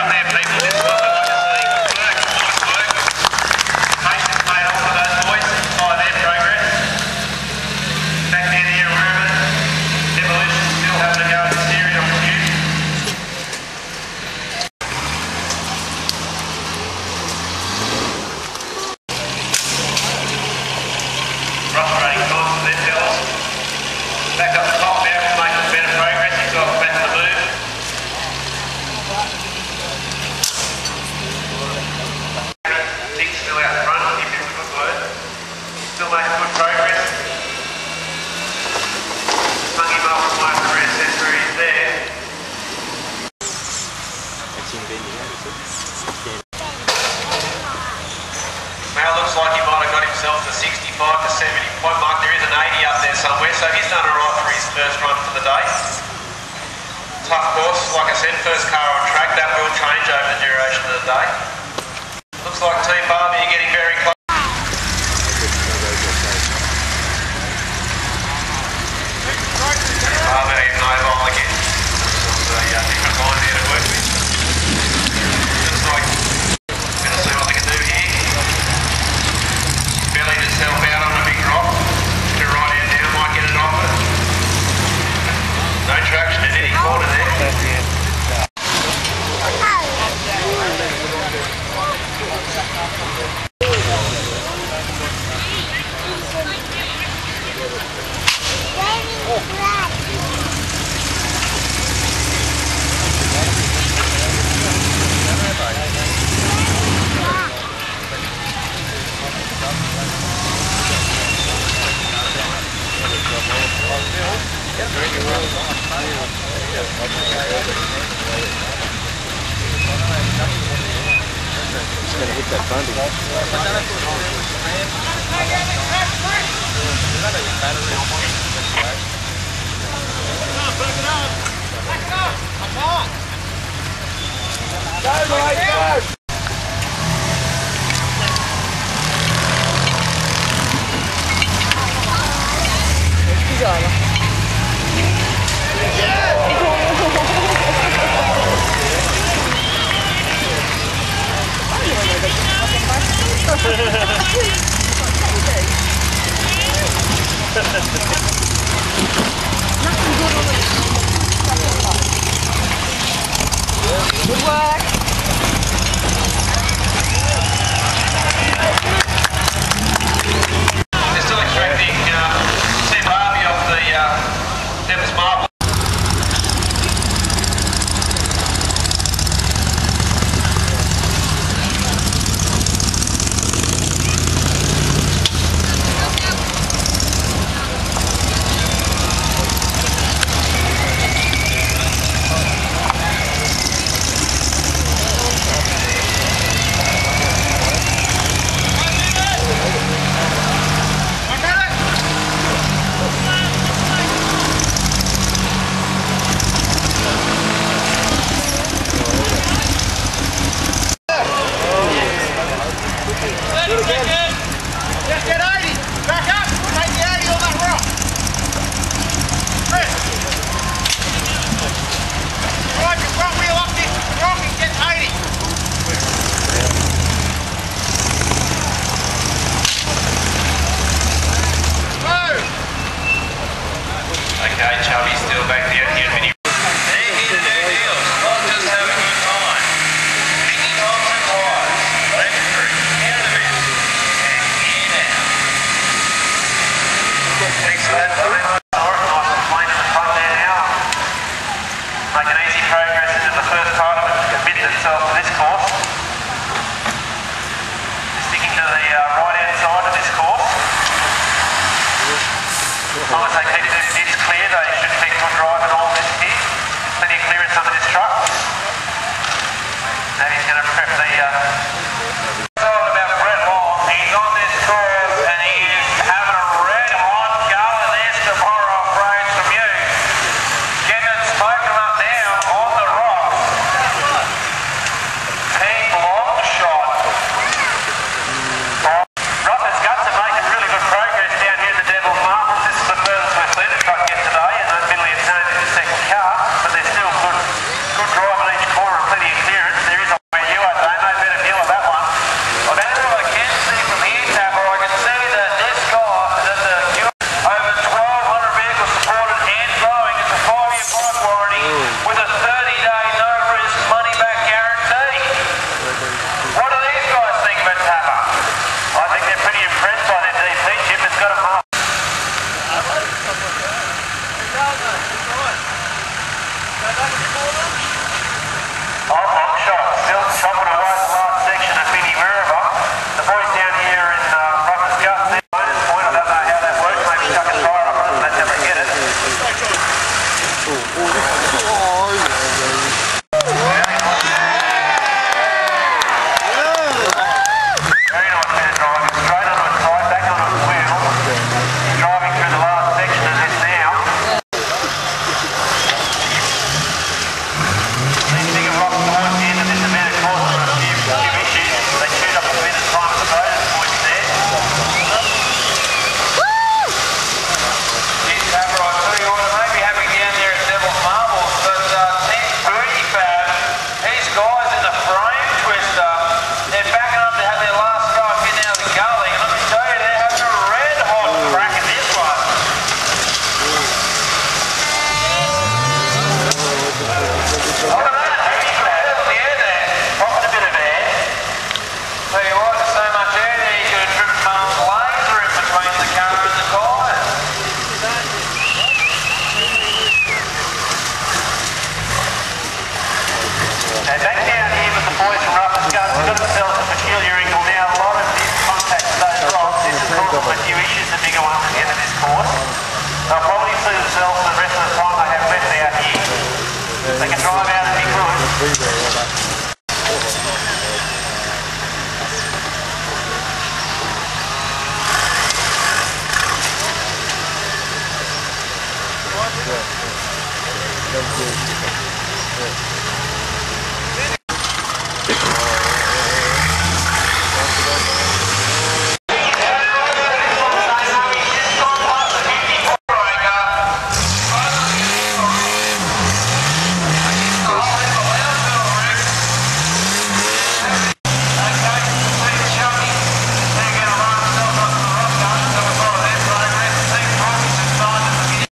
up there, people. This is what we like to see. Good work. Nice work. Patience paid off for those boys by their progress. Back down here, wherever Evolution still having a go at the series on the news. Frustrating times for them fellas. Back up the top now, making better progress. He's got back to the move. Dick's still out front, if it's a good word. Still making good progress. Hung him up with my accessories there. Now looks like he might have got himself the 65 to 70 point mark. There is an 80 up there somewhere, so he's done alright for his first run for the day. Tough course, like I said, first car on track. That will change over the duration of the day. Looks like Team Barbie are getting very close. Barbie even over again. So a different line there to work with. Looks like I'm going to see what they can do here. Bellied herself out on a big rock. To right hand now, might get it off it. No traction in any corner there. Just going to hit that bundy. Go, mate, go! Good work. They're still extracting Team Barbie off the Devils Marble. Just get 80. Back up. Take the 80 on that rock. Chris. Drive your front wheel up this rock and get 80. Move. Okay, Chubby's still back there at the end. Making easy progress into the first part of it, committed itself to this course. Sticking to the right-hand side of this course. As long as they keep this clear, they should keep on driving all this here. Plenty of clearance under this truck. Now he's going to prep the